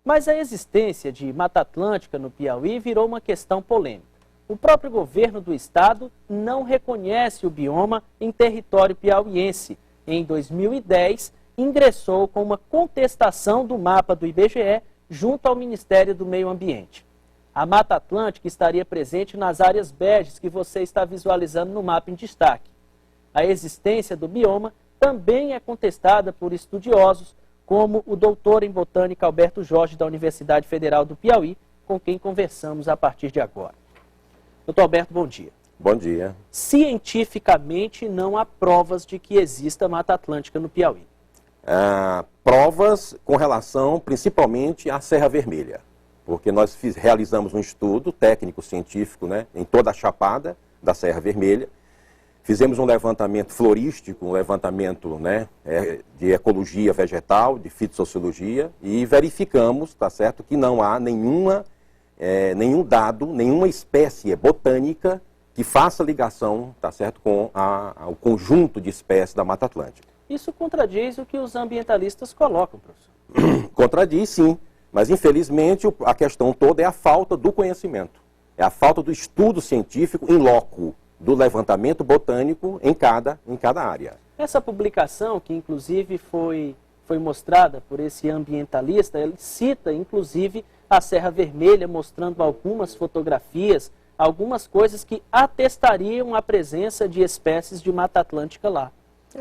Mas a existência de Mata Atlântica no Piauí virou uma questão polêmica. O próprio governo do estado não reconhece o bioma em território piauiense. Em 2010, ingressou com uma contestação do mapa do IBGE junto ao Ministério do Meio Ambiente. A Mata Atlântica estaria presente nas áreas beges que você está visualizando no mapa em destaque. A existência do bioma também é contestada por estudiosos, como o doutor em botânica Alberto Jorge, da Universidade Federal do Piauí, com quem conversamos a partir de agora. Doutor Alberto, bom dia. Bom dia. Cientificamente, não há provas de que exista Mata Atlântica no Piauí. Provas com relação, principalmente, à Serra Vermelha, porque nós realizamos um estudo técnico-científico, né, em toda a chapada da Serra Vermelha. Fizemos um levantamento florístico, um levantamento, né, de ecologia vegetal, de fitossociologia, e verificamos, tá certo, que não há nenhum dado, nenhuma espécie botânica que faça ligação, tá certo, com o conjunto de espécies da Mata Atlântica. Isso contradiz o que os ambientalistas colocam, professor. Contradiz, sim, mas infelizmente a questão toda é a falta do conhecimento, é a falta do estudo científico em loco, do levantamento botânico em cada área. Essa publicação, que inclusive foi mostrada por esse ambientalista, ele cita inclusive a Serra Vermelha, mostrando algumas fotografias, algumas coisas que atestariam a presença de espécies de Mata Atlântica lá.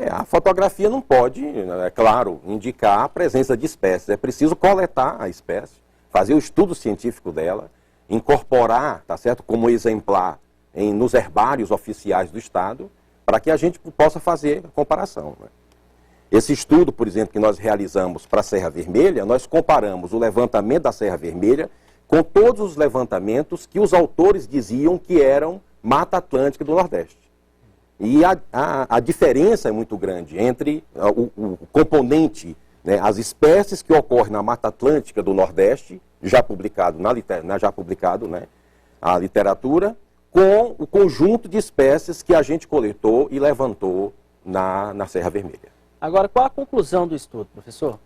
A fotografia não pode, é claro, indicar a presença de espécies. É preciso coletar a espécie, fazer o estudo científico dela, incorporar, tá certo, como exemplar nos herbários oficiais do Estado, para que a gente possa fazer a comparação, né? Esse estudo, por exemplo, que nós realizamos para a Serra Vermelha, nós comparamos o levantamento da Serra Vermelha com todos os levantamentos que os autores diziam que eram Mata Atlântica do Nordeste. E a diferença é muito grande entre o componente, né, as espécies que ocorrem na Mata Atlântica do Nordeste, já publicado né, a literatura, com o conjunto de espécies que a gente coletou e levantou na Serra Vermelha. Agora, qual a conclusão do estudo, professor?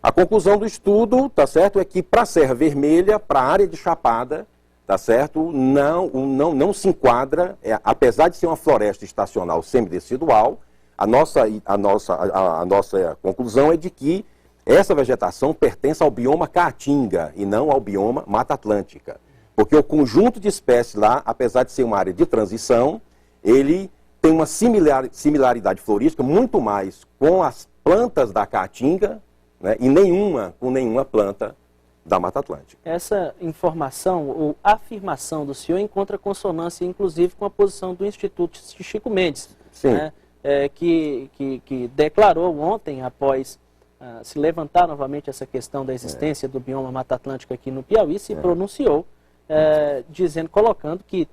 A conclusão do estudo, tá certo, é que para a Serra Vermelha, para a área de Chapada, tá certo, não se enquadra, apesar de ser uma floresta estacional semidecidual, a nossa conclusão é de que essa vegetação pertence ao bioma Caatinga e não ao bioma Mata Atlântica. Porque o conjunto de espécies lá, apesar de ser uma área de transição, ele tem uma similaridade florística muito mais com as plantas da Caatinga, né, e com nenhuma planta da Mata Atlântica. Essa informação ou afirmação do senhor encontra consonância, inclusive, com a posição do Instituto Chico Mendes, né, que declarou ontem, após se levantar novamente essa questão da existência do bioma Mata Atlântica aqui no Piauí, se pronunciou, colocando que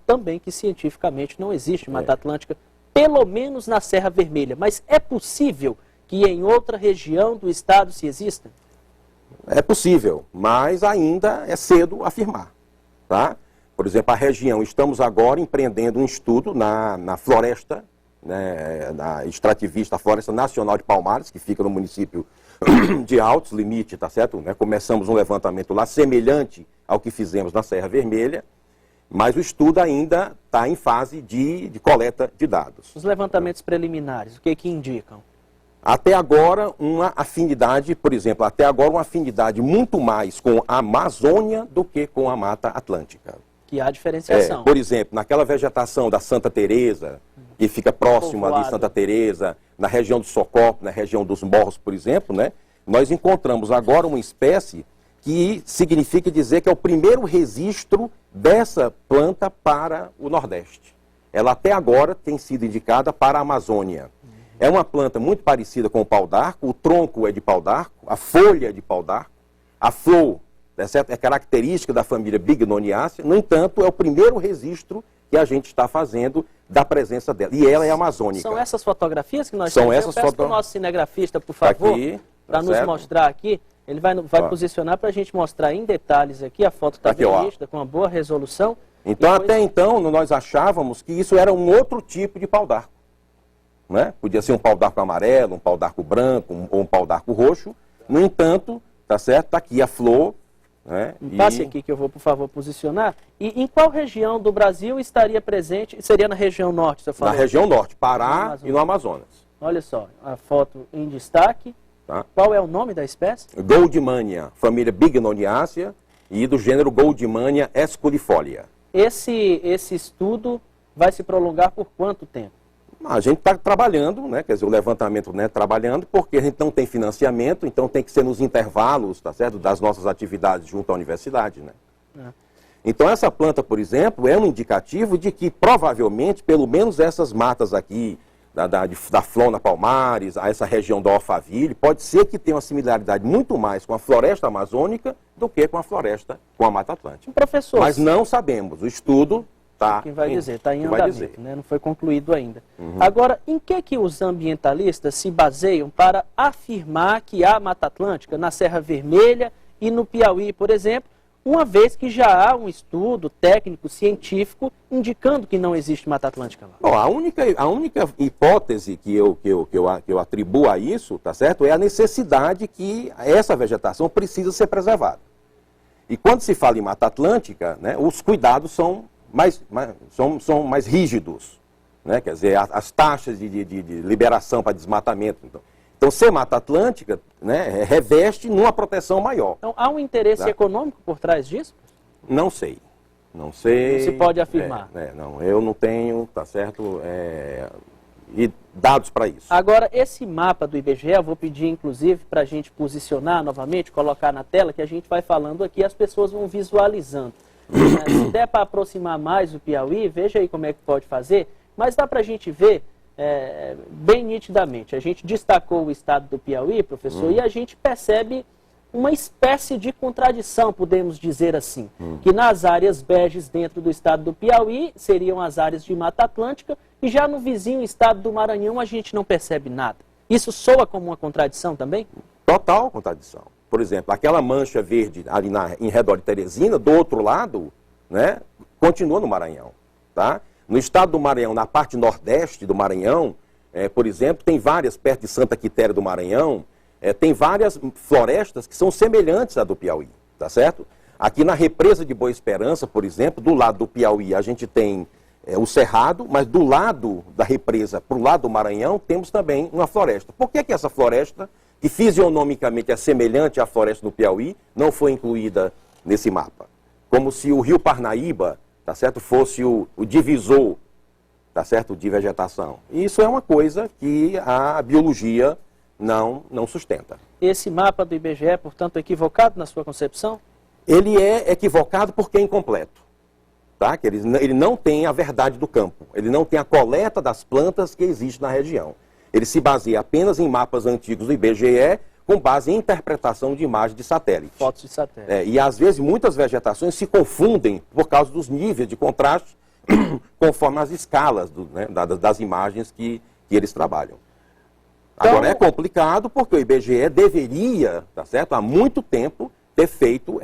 cientificamente não existe Mata Atlântica, pelo menos na Serra Vermelha. Mas é possível que em outra região do estado se exista? É possível, mas ainda é cedo afirmar, tá? Por exemplo, a região, estamos agora empreendendo um estudo na floresta, né, na extrativista, a Floresta Nacional de Palmares, que fica no município de Altos Limite, tá certo? Né? Começamos um levantamento lá semelhante ao que fizemos na Serra Vermelha, mas o estudo ainda está em fase de coleta de dados. Os levantamentos preliminares, o que indicam? Até agora, uma afinidade, por exemplo, uma afinidade muito mais com a Amazônia do que com a Mata Atlântica. Que há diferenciação. Por exemplo, naquela vegetação da Santa Teresa, que fica próximo ali de Santa Teresa, na região do Socorro, na região dos Morros, por exemplo, né, nós encontramos agora uma espécie que significa dizer que é o primeiro registro dessa planta para o Nordeste. Ela até agora tem sido indicada para a Amazônia. É uma planta muito parecida com o pau-d'arco, o tronco é de pau-d'arco, a folha é de pau-d'arco, a flor, né, certo? É característica da família Bignoniaceae, no entanto, é o primeiro registro que a gente está fazendo da presença dela. E ela é amazônica. São essas fotografias que nós temos? Eu peço para o nosso cinegrafista, por favor, para nos mostrar aqui. Ele vai posicionar para a gente mostrar em detalhes aqui. A foto está bem nítida, com uma boa resolução. Então, até então, nós achávamos que isso era um outro tipo de pau-d'arco. Né? Podia ser um pau-d'arco amarelo, um pau-d'arco branco ou um pau-d'arco roxo. No entanto, tá certo? Está aqui a flor, Né? Passe aqui que eu vou, por favor, posicionar. E em qual região do Brasil estaria presente? Seria na região norte, você falou? Na região norte, Pará e no Amazonas. Olha só, a foto em destaque. Tá? Qual é o nome da espécie? Goldmania, família Bignoniaceae e do gênero Goldmania esculifolia. Esse estudo vai se prolongar por quanto tempo? A gente está trabalhando, né, quer dizer, o levantamento, né, trabalhando, porque a gente não tem financiamento, então tem que ser nos intervalos, tá certo, das nossas atividades junto à universidade, né. Então essa planta, por exemplo, é um indicativo de que provavelmente, pelo menos essas matas aqui, da Flona palmares, a essa região da Alphaville, pode ser que tenha uma similaridade muito mais com a floresta amazônica do que com a floresta, com a Mata Atlântica. Professor, mas não sabemos, o estudo está quem vai dizer, está em andamento, né? Não foi concluído ainda. Agora, em que os ambientalistas se baseiam para afirmar que há Mata Atlântica na Serra Vermelha e no Piauí, por exemplo, uma vez que já há um estudo técnico, científico, indicando que não existe Mata Atlântica lá? Bom, a única hipótese que eu atribuo a isso, tá certo, é a necessidade que essa vegetação precisa ser preservada. E quando se fala em Mata Atlântica, né, os cuidados são mais rígidos, né? Quer dizer, as taxas de liberação para desmatamento. Então, ser Mata Atlântica, né, reveste numa proteção maior. Então, há um interesse econômico por trás disso? Não sei. Não sei. Não se pode afirmar. Não, eu não tenho, tá certo, e dados para isso. Agora, esse mapa do IBGE, eu vou pedir, inclusive, para a gente posicionar novamente, colocar na tela, que a gente vai falando aqui, as pessoas vão visualizando. Se der para aproximar mais o Piauí, veja aí como é que pode fazer, mas dá para a gente ver bem nitidamente. A gente destacou o estado do Piauí, professor, e a gente percebe uma espécie de contradição, podemos dizer assim, que nas áreas beges dentro do estado do Piauí seriam as áreas de Mata Atlântica e já no vizinho estado do Maranhão a gente não percebe nada. Isso soa como uma contradição também? Total contradição. Por exemplo, aquela mancha verde ali em redor de Teresina, do outro lado, né, continua no Maranhão. Tá? No estado do Maranhão, na parte nordeste do Maranhão, por exemplo, tem várias, perto de Santa Quitéria do Maranhão, tem várias florestas que são semelhantes à do Piauí, tá certo? Aqui na represa de Boa Esperança, por exemplo, do lado do Piauí a gente tem o Cerrado, mas do lado da represa, para o lado do Maranhão, temos também uma floresta. Por que essa floresta, que fisionomicamente é semelhante à floresta do Piauí, não foi incluída nesse mapa? Como se o rio Parnaíba, tá certo, fosse o divisor, tá certo, de vegetação. E isso é uma coisa que a biologia não sustenta. Esse mapa do IBGE, portanto, é equivocado na sua concepção? Ele é equivocado porque é incompleto. Tá? Que ele não tem a verdade do campo. Ele não tem a coleta das plantas que existe na região. Ele se baseia apenas em mapas antigos do IBGE, com base em interpretação de imagens de satélite. Fotos de satélite. E às vezes muitas vegetações se confundem por causa dos níveis de contraste, conforme as escalas das imagens que eles trabalham. Então, agora é complicado porque o IBGE deveria, tá certo, há muito tempo, ter feito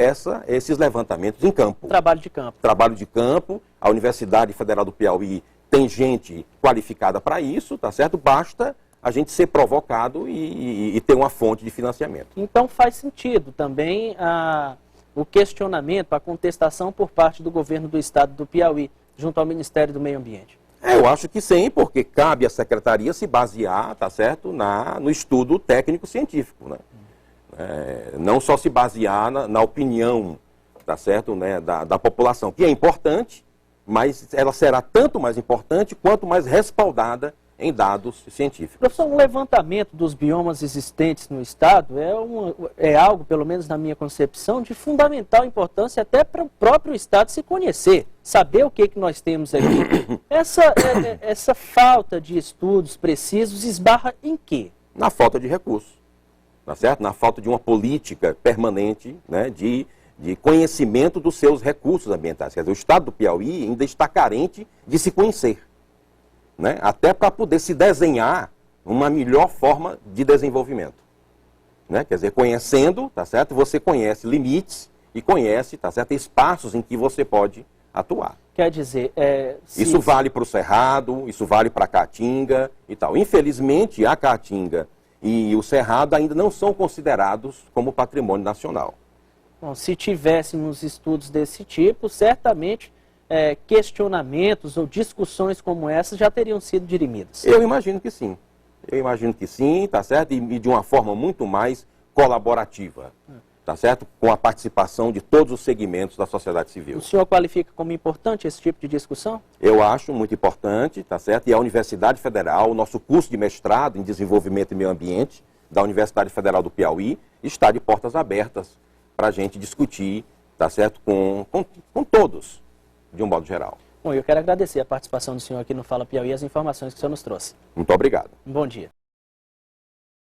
esses levantamentos em campo. Trabalho de campo. Trabalho de campo. A Universidade Federal do Piauí tem gente qualificada para isso, tá certo? Basta a gente ser provocado e ter uma fonte de financiamento. Então faz sentido também o questionamento, a contestação por parte do governo do estado do Piauí, junto ao Ministério do Meio Ambiente. Eu acho que sim, porque cabe à secretaria se basear, tá certo, no estudo técnico-científico, né? Não só se basear na opinião, tá certo, né, da população, que é importante, mas ela será tanto mais importante quanto mais respaldada em dados científicos. Professor, um levantamento dos biomas existentes no estado é algo, pelo menos na minha concepção, de fundamental importância até para o próprio estado se conhecer, saber o que nós temos aqui. Essa falta de estudos precisos esbarra em quê? Na falta de recursos, tá certo? Na falta de uma política permanente, né, de conhecimento dos seus recursos ambientais. Quer dizer, o estado do Piauí ainda está carente de se conhecer, né? Até para poder se desenhar uma melhor forma de desenvolvimento, né? Quer dizer, conhecendo, tá certo? Você conhece limites e conhece, tá certo, espaços em que você pode atuar. Quer dizer, isso vale para o Cerrado, isso vale para a Caatinga e tal. Infelizmente, a Caatinga e o Cerrado ainda não são considerados como patrimônio nacional. Bom, se tivéssemos estudos desse tipo, certamente questionamentos ou discussões como essas já teriam sido dirimidas. Eu imagino que sim. Eu imagino que sim, tá certo? E de uma forma muito mais colaborativa, tá certo? Com a participação de todos os segmentos da sociedade civil. O senhor qualifica como importante esse tipo de discussão? Eu acho muito importante, tá certo? E a Universidade Federal, o nosso curso de mestrado em Desenvolvimento e Meio Ambiente da Universidade Federal do Piauí, está de portas abertas para a gente discutir, tá certo? Com todos, de um modo geral. Bom, eu quero agradecer a participação do senhor aqui no Fala Piauí e as informações que o senhor nos trouxe. Muito obrigado. Um bom dia.